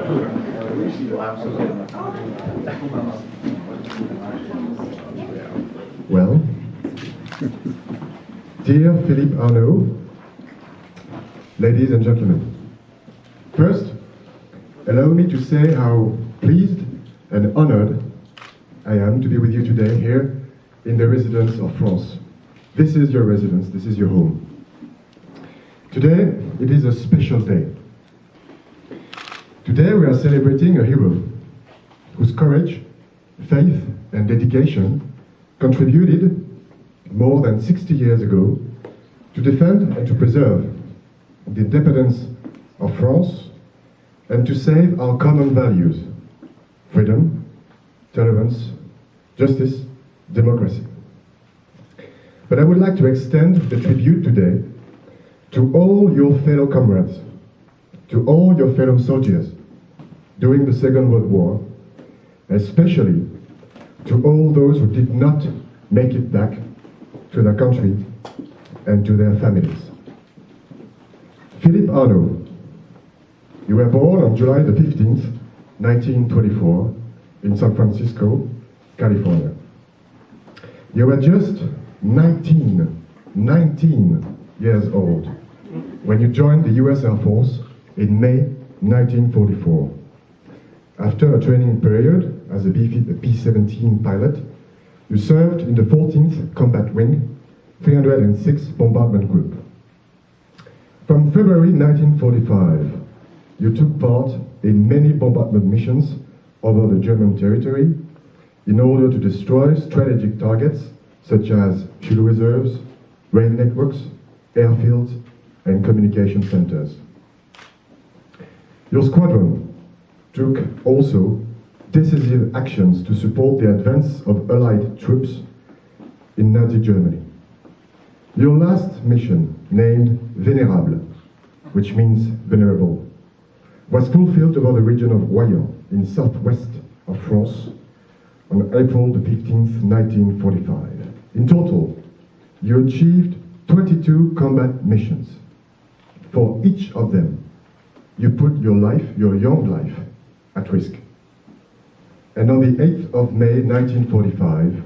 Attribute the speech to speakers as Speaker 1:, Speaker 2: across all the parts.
Speaker 1: Well, dear Philippe Arnot, ladies and gentlemen, first, allow me to say how pleased and honored I am to be with you today here in the residence of France. This is your residence, this is your home. Today, it is a special day. Today we are celebrating a hero whose courage, faith and dedication contributed more than 60 years ago to defend and to preserve the independence of France and to save our common values: freedom, tolerance, justice, democracy. But I would like to extend the tribute today to all your fellow comrades, to all your fellow soldiers during the Second World War, especially to all those who did not make it back to their country and to their families. Philippe Arnot, you were born on July the 15th, 1924, in San Francisco, California. You were just 19 years old when you joined the US Air Force in May 1944. After a training period as a B-17 pilot, you served in the 14th Combat Wing, 306 Bombardment Group. From February 1945, you took part in many bombardment missions over the German territory in order to destroy strategic targets such as fuel reserves, rail networks, airfields, and communication centers. Your squadron took also decisive actions to support the advance of Allied troops in Nazi Germany. Your last mission, named Vénérable, which means venerable, was fulfilled over the region of WWII in southwest of France on April the 15th, 1945. In total, you achieved 22 combat missions. For each of them, you put your life, your young life, at risk. And on the 8th of May 1945,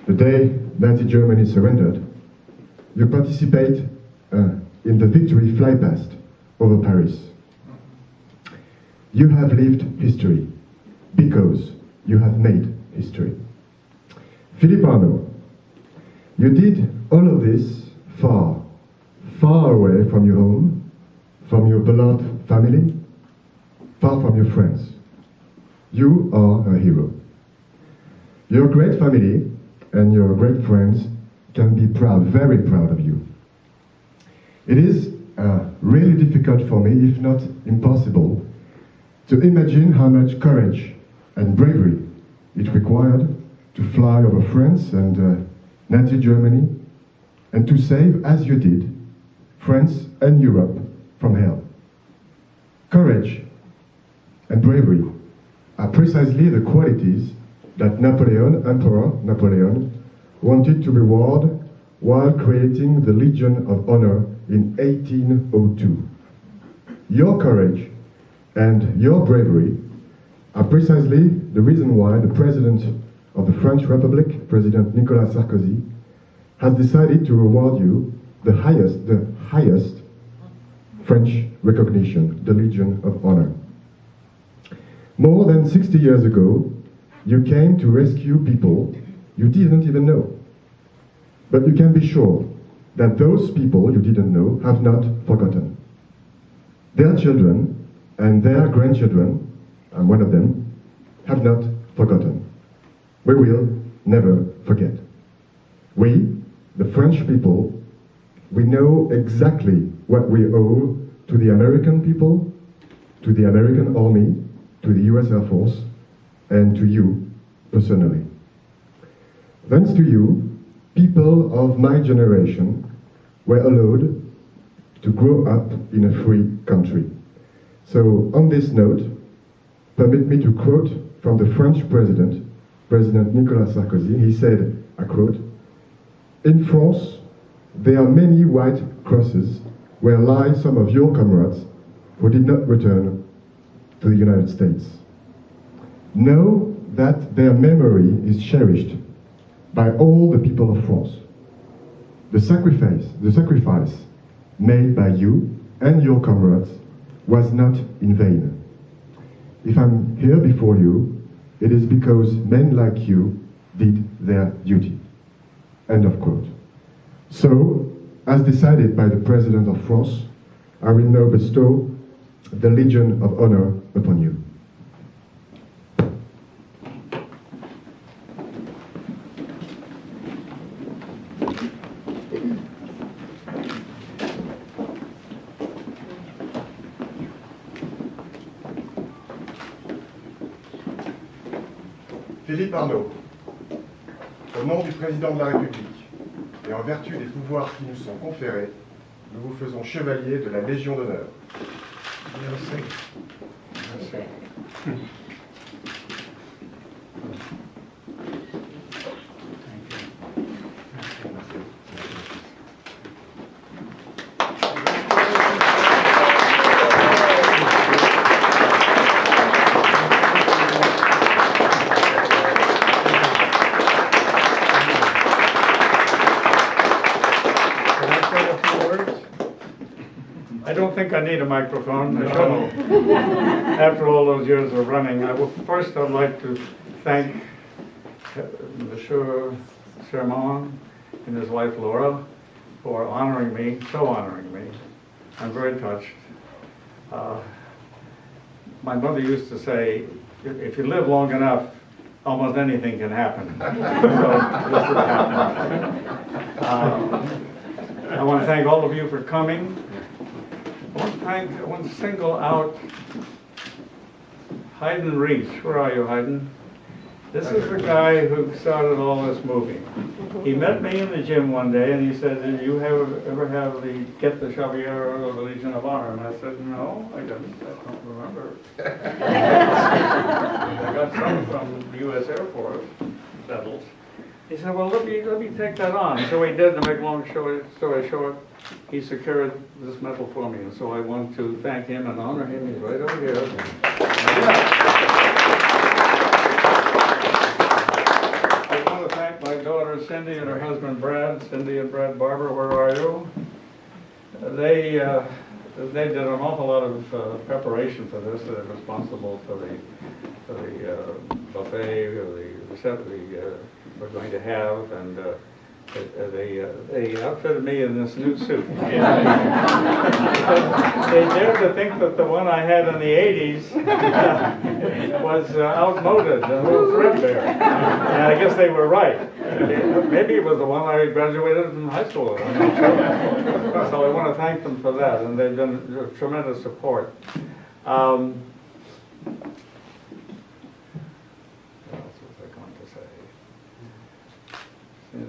Speaker 1: the day Nazi Germany surrendered, you participate in the victory flypast over Paris. You have lived history because you have made history. Philippe Arnot, you did all of this far away from your home, from your beloved family, far from your friends. You are a hero. Your great family and your great friends can be proud, very proud of you. It is really difficult for me, if not impossible, to imagine how much courage and bravery it required to fly over France and Nazi Germany and to save, as you did, France and Europe from hell. Courage and bravery are precisely the qualities that Napoleon, Emperor Napoleon, wanted to reward while creating the Legion of Honor in 1802. Your courage and your bravery are precisely the reason why the President of the French Republic, President Nicolas Sarkozy, has decided to reward you the highest French recognition, the Legion of Honor. More than 60 years ago, you came to rescue people you didn't even know. But you can be sure that those people you didn't know have not forgotten. Their children and their grandchildren, I'm one of them, have not forgotten. We will never forget. We, the French people, we know exactly what we owe to the American people, to the American Army, to the US Air Force, and to you personally. Thanks to you, people of my generation were allowed to grow up in a free country. So on this note, permit me to quote from the French President, President Nicolas Sarkozy. He said, I quote, "In France, there are many white crosses where lie some of your comrades who did not return to the United States. Know that their memory is cherished by all the people of France. The sacrifice made by you and your comrades was not in vain. If I'm here before you, it is because men like you did their duty. End of quote. So, as decided by the President of France, I will now bestow the Legion of Honor upon you. Philippe Arnot, au nom du Président de la République et en vertu des pouvoirs qui nous sont conférés, nous vous faisons chevalier de la Légion d'honneur. Merci. Merci.
Speaker 2: I don't think I need a microphone. I shouldn't. After all those years of running, first I'd like to thank Mr. Serman and his wife Laura for honoring me, so honoring me. I'm very touched. My mother used to say, if you live long enough, almost anything can happen. So this has happened. I want to thank all of you for coming. I want to single out Hayden Reese. Where are you, Hayden? This is the guy who started all this movie. He met me in the gym one day and he said, did you ever have get the Chevalier of the Legion of Honor? And I said, no, I didn't. I don't remember. I got some from the U.S. Air Force medals. He said, well, let me take that on. So he did, to make a long story short, he secured this medal for me. And so I want to thank him and honor him. He's right over here. I want to thank my daughter Cindy and her husband Brad. Cindy and Brad Barber, where are you? They did an awful lot of preparation for this. They're responsible for the buffet, or the set we're going to have, and they outfitted me in this new suit. They dared to think that the one I had in the 80s was outmoded and a little threadbare. And I guess they were right. Maybe it was the one I graduated from high school. I'm not sure. So I want to thank them for that, and they've been tremendous support.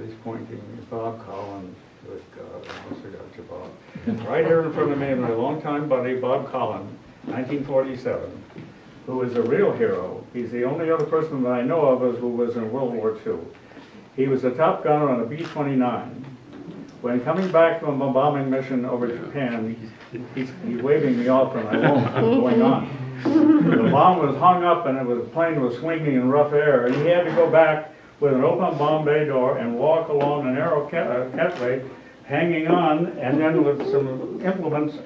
Speaker 2: He's pointing, Bob Collins, good God, I almost forgot you, Bob. Right here in front of me, my longtime buddy, Bob Collins, 1947, who is a real hero. He's the only other person that I know of who was in World War II. He was a top gunner on a B-29. When coming back from a bombing mission over Japan, he's waving me off and I won't, I'm going on. The bomb was hung up and the plane was swinging in rough air, and he had to go back with an open bomb bay door and walk along a narrow catway, hanging on, and then with some implements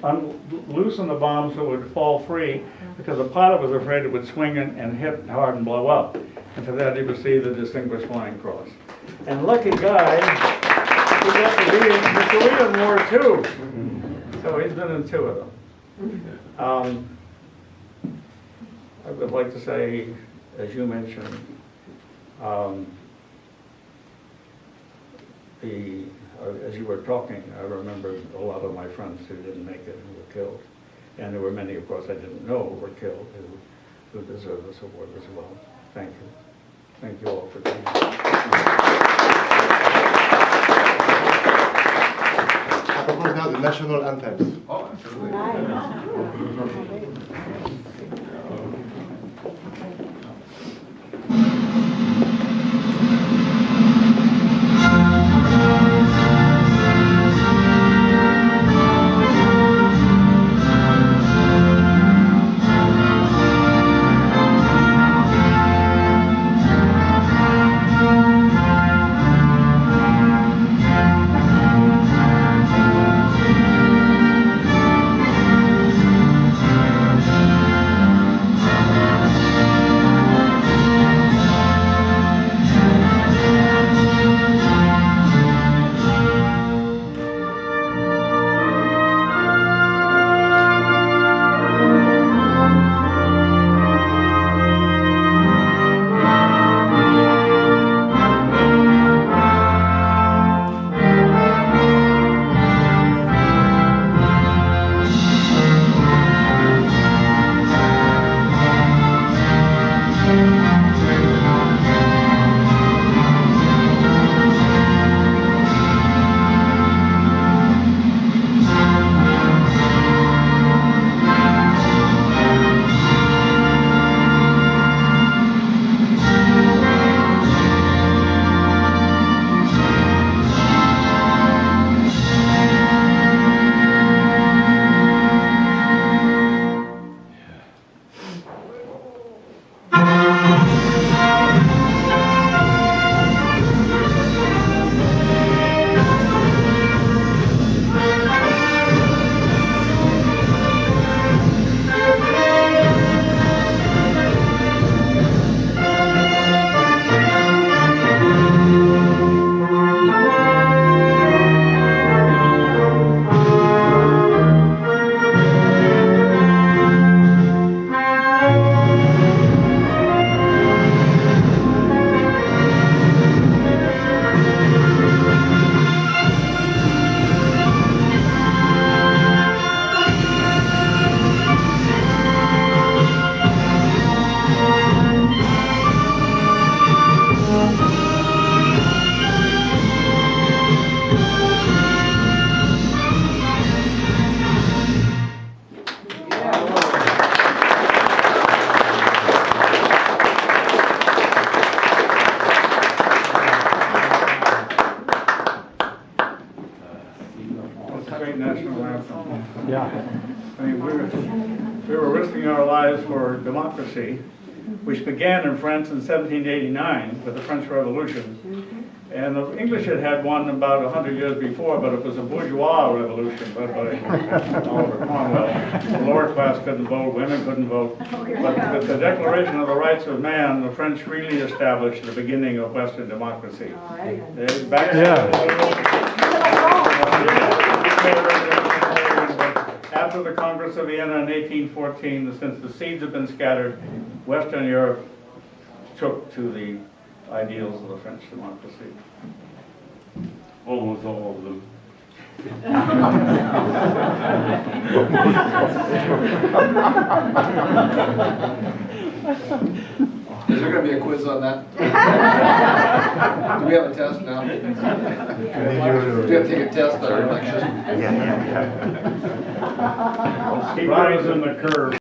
Speaker 2: loosen the bomb so it would fall free, because the pilot was afraid it would swing and hit hard and blow up. And for that he received the Distinguished Flying Cross. And lucky guy, he got to be in the Korean War too. So he's been in two of them. I would like to say, as you mentioned, as you were talking, I remember a lot of my friends who didn't make it and were killed. And there were many, of course, I didn't know were killed who deserve this award as well. Thank you. Thank you all for being here.
Speaker 1: I propose now the national anthems.
Speaker 3: Oh, absolutely.
Speaker 2: We were risking our lives for democracy, which began in France in 1789 with the French Revolution. And the English had had one about 100 years before, but it was a bourgeois revolution led by Oliver Cromwell. The lower class couldn't vote, women couldn't vote. But with the Declaration of the Rights of Man, the French really established the beginning of Western democracy. After the Congress of Vienna in 1814, since the seeds have been scattered, Western Europe took to the ideals of the French democracy.
Speaker 3: Almost all of them.
Speaker 4: Is there going to be a quiz on that? Do we have a test now? Do we have to take a test on our election?
Speaker 2: Keep rising the curve.